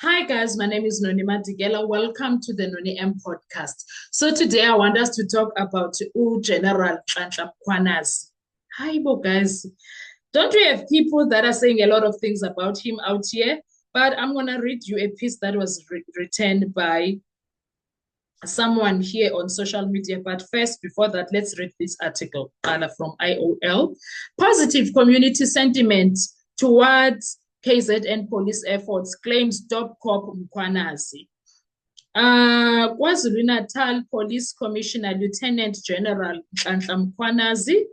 Hi guys, my name is Noni Madigela. Welcome to the Noni M podcast. So today I want us to talk about General Nhlanhla Mkhwanazi. Hi, guys. Don't we have people that are saying a lot of things about him out here? But I'm going to read you a piece that was written by someone here on social media. But first, before that, let's read this article from IOL. Positive community sentiment towards KZN police efforts, claims top cop Mkhwanazi. KwaZulu-Natal Police Commissioner Lieutenant General Nhlanhla Mkhwanazi,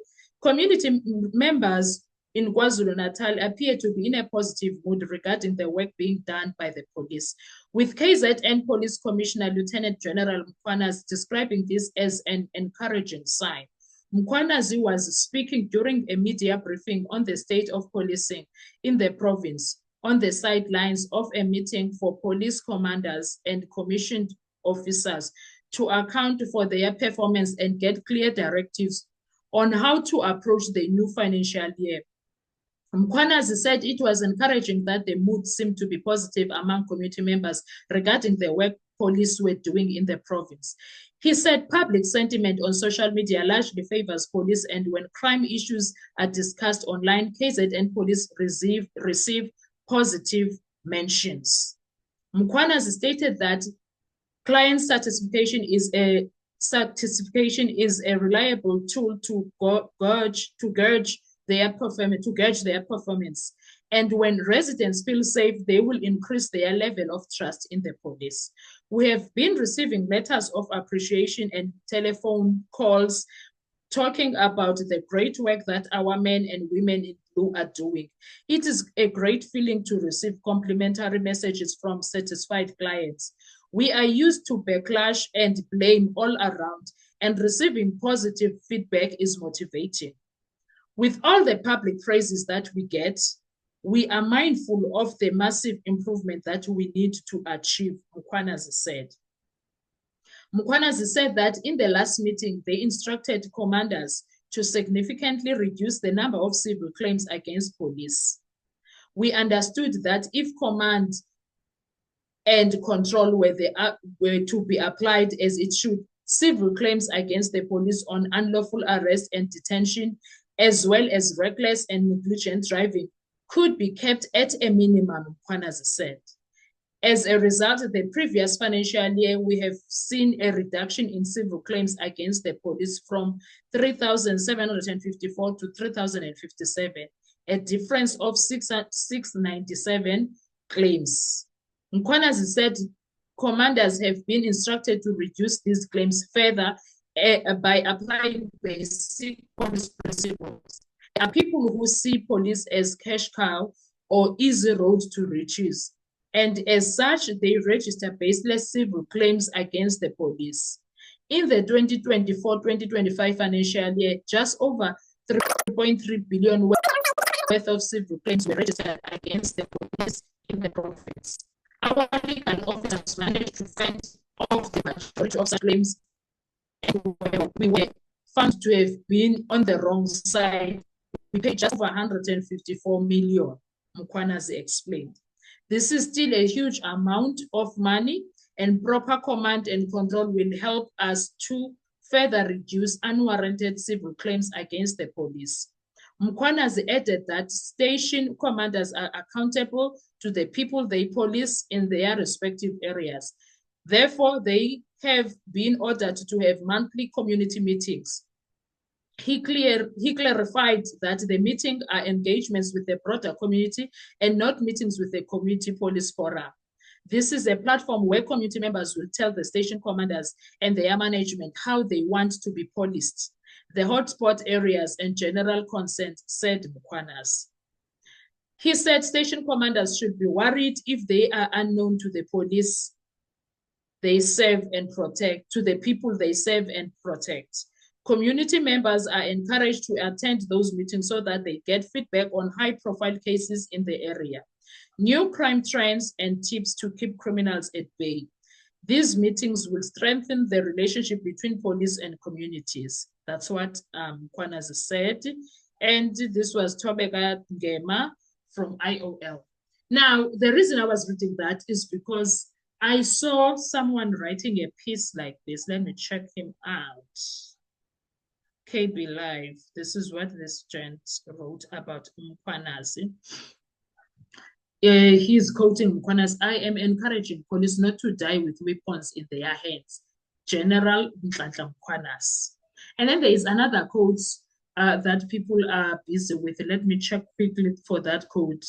community members in KwaZulu-Natal appear to be in a positive mood regarding the work being done by the police, with KZN Police Commissioner Lieutenant General Mkhwanazi describing this as an encouraging sign. Mkhwanazi was speaking during a media briefing on the state of policing in the province on the sidelines of a meeting for police commanders and commissioned officers to account for their performance and get clear directives on how to approach the new financial year. Mkhwanazi said it was encouraging that the mood seemed to be positive among community members regarding the work police were doing in the province. He said public sentiment on social media largely favors police, and when crime issues are discussed online, KZN police receive positive mentions. Mkhwanazi stated that client satisfaction is a reliable tool to gauge their performance. And when residents feel safe, they will increase their level of trust in the police. We have been receiving letters of appreciation and telephone calls talking about the great work that our men and women in blue are doing. It is a great feeling to receive complimentary messages from satisfied clients. We are used to backlash and blame all around, and receiving positive feedback is motivating. With all the public praises that we get, we are mindful of the massive improvement that we need to achieve, Mkhwanazi said. Mkhwanazi said that in the last meeting, they instructed commanders to significantly reduce the number of civil claims against police. We understood that if command and control were to be applied as it should, civil claims against the police on unlawful arrest and detention, as well as reckless and negligent driving, could be kept at a minimum, Mkhwanazi said. As a result, the previous financial year, we have seen a reduction in civil claims against the police from 3,754 to 3,057, a difference of 697 claims. Mkhwanazi said commanders have been instructed to reduce these claims further by applying basic police principles. There are people who see police as cash cow or easy road to riches, and as such, they register baseless civil claims against the police. In the 2024-2025 financial year, just over 3.3 billion worth of civil claims were registered against the police in the province. Our legal officers managed to fend off the majority of such claims, and we were found to have been on the wrong side. We paid just over 154 million, Mkhwanazi explained. This is still a huge amount of money, and proper command and control will help us to further reduce unwarranted civil claims against the police. Mkhwanazi added that station commanders are accountable to the people they police in their respective areas. Therefore, they have been ordered to have monthly community meetings. He clarified that the meetings are engagements with the broader community and not meetings with the community police forum. This is a platform where community members will tell the station commanders and their management how they want to be policed, the hotspot areas and general consent, said Mkhwanazi. He said station commanders should be worried if they are unknown to the police they serve and protect, to the people they serve and protect. Community members are encouraged to attend those meetings so that they get feedback on high-profile cases in the area, new crime trends, and tips to keep criminals at bay. These meetings will strengthen the relationship between police and communities. That's what Mkhwanazi said. And this was Thobeka Ngema from IOL. Now, the reason I was reading that is because I saw someone writing a piece like this. Let me check him out. KB Live. This is what this gent wrote about Mkhwanazi. He's quoting Mkhwanazi, I am encouraging police not to die with weapons in their hands. General Nhlanhla Mkhwanazi. And then there is another quote that people are busy with. Let me check quickly for that quote.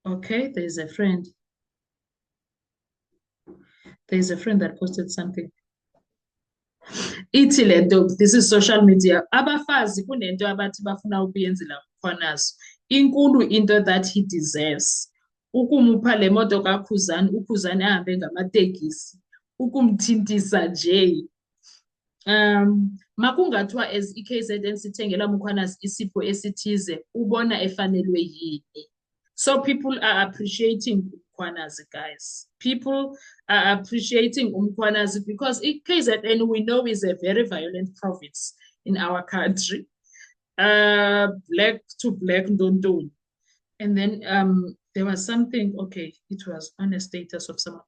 Okay, there's a friend. There's a friend that posted something. Ithi lento, this is social media. Abafazi kunento abathi bafuna ukuyenzela Mkhwanazi. Inkulu into that he deserves. Ukumupha le moto kaKhuzani, uKhuzani ahambe ngamatekisi. Ukumthintisa nje. Makungathiwa as iKZN sithengela Mkhwanazi isipho esithize, ubona efanelwe yini. So people are appreciating Mkhwanazi, guys. People are appreciating Mkhwanazi because KZN, we know, is a very violent province in our country. Black to black, don't. And then there was something, okay, it was on a status of someone.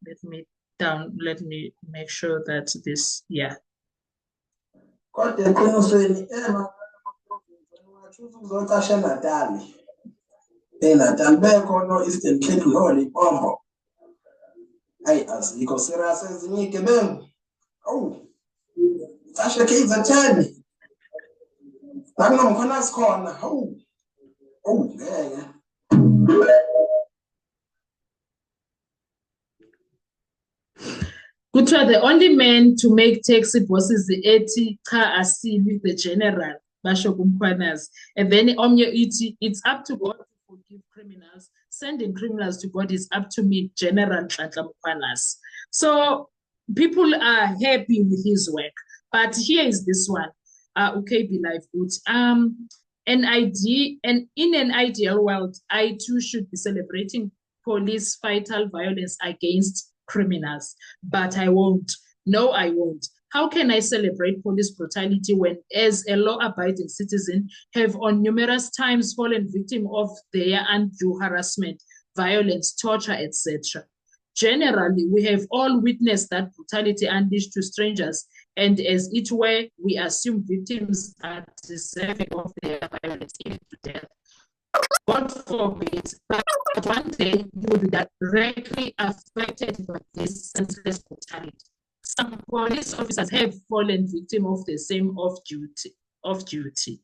Let me make sure that this, yeah. Natal bekhona Eastern Cape Loli Pombo. Hey, azikho serious ezinye igebengu. Awu. Sasha KZN. Nakunomkhwanazi khona. Awu. Awu, ngeke. Kuthiwa the only man to make taxi bosses the ethi cha asili the general basho kuMkhwanazi. And then omnye ithi it's up to God to forgive criminals. Sending criminals to God is up to me, General Nhlanhla Mkhwanazi. So people are happy with his work. But here is this one. KB Live good. In an ideal world, I too should be celebrating police fatal violence against criminals, but I won't. No, I won't. How can I celebrate police brutality when, as a law-abiding citizen, have on numerous times fallen victim of their undue harassment, violence, torture, etc.? Generally, we have all witnessed that brutality unleashed to strangers, and as it were, we assume victims are deserving of their violence, even to death. God forbid, but one day you will be directly affected by this senseless brutality. Some police officers have fallen victim of the same off duty.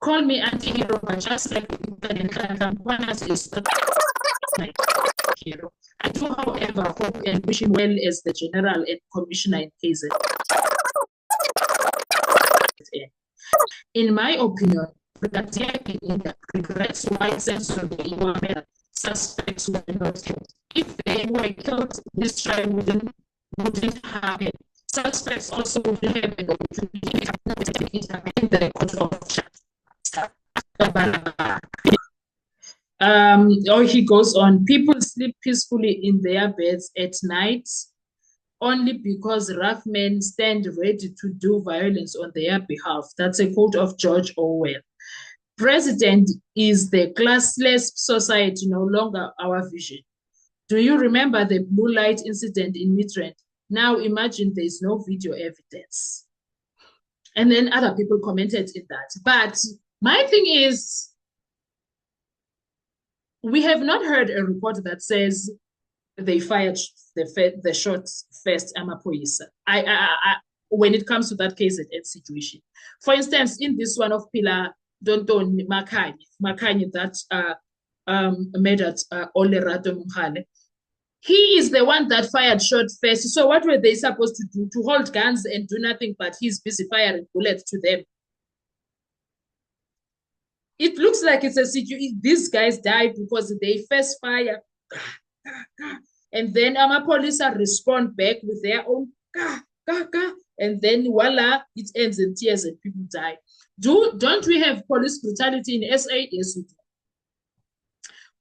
Call me anti-hero, but just like Mkhwanazi is not hero. I do, however, hope and wish him well as the general and commissioner in KZN. In my opinion, Brigadier regrets why censored suspects were not killed. If they were killed, this trial wouldn't happen. Suspects also would have an opportunity to intervene the court of he goes on, people sleep peacefully in their beds at night only because rough men stand ready to do violence on their behalf. That's a quote of George Orwell. President is the classless society, no longer our vision. Do you remember the blue light incident in Midrand? Now imagine there's no video evidence. And then other people commented in that. But my thing is, we have not heard a report that says they fired the shots first, Amaphoyisa. When it comes to that KZN situation. For instance, in this one of Pilar Donton Makanye that murdered Olerato Mkhale, he is the one that fired shot first. So what were they supposed to do? To hold guns and do nothing, but he's busy firing bullets to them. It looks like it's a situation. These guys died because they first fire, and then police respond back with their own, and then voila, it ends in tears and people die. Don't we have police brutality in SA? Yes, we do.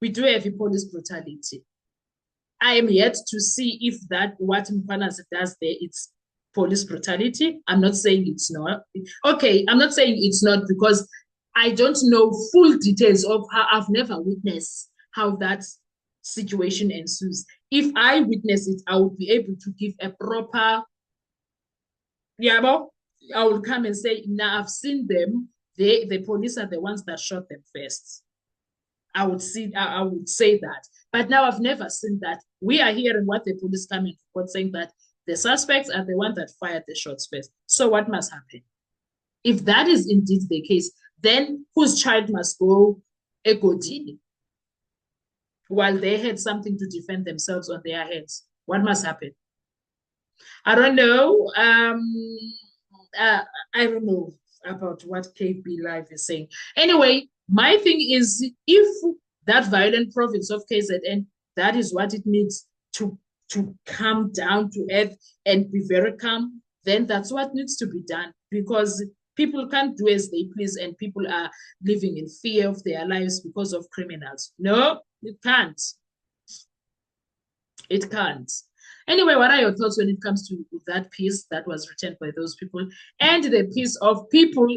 We do have police brutality. I am yet to see if that what Mkhwanazi does there, it's police brutality. I'm not saying it's not. Okay, I'm not saying it's not because I don't know full details of how I've never witnessed how that situation ensues. If I witness it, I would be able to give a proper, yeah, well, I will come and say, now I've seen them. The police are the ones that shot them first. I would say that. But now I've never seen that. We are hearing what the police come in report saying that the suspects are the ones that fired the shots first. So what must happen? If that is indeed the case, then whose child must go egodini while they had something to defend themselves on their heads? What must happen? I don't know. I don't know about what KB Live is saying. Anyway, my thing is, if that violent province of KZN, that is what it needs to come down to earth and be very calm, then that's what needs to be done, because people can't do as they please and people are living in fear of their lives because of criminals. No, it can't. It can't. Anyway, what are your thoughts when it comes to that piece that was written by those people and the piece of people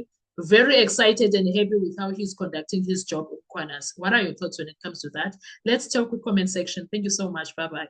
very excited and happy with how he's conducting his job with Kwanas? What are your thoughts when it comes to that? Let's talk with comment section. Thank you so much. Bye-bye.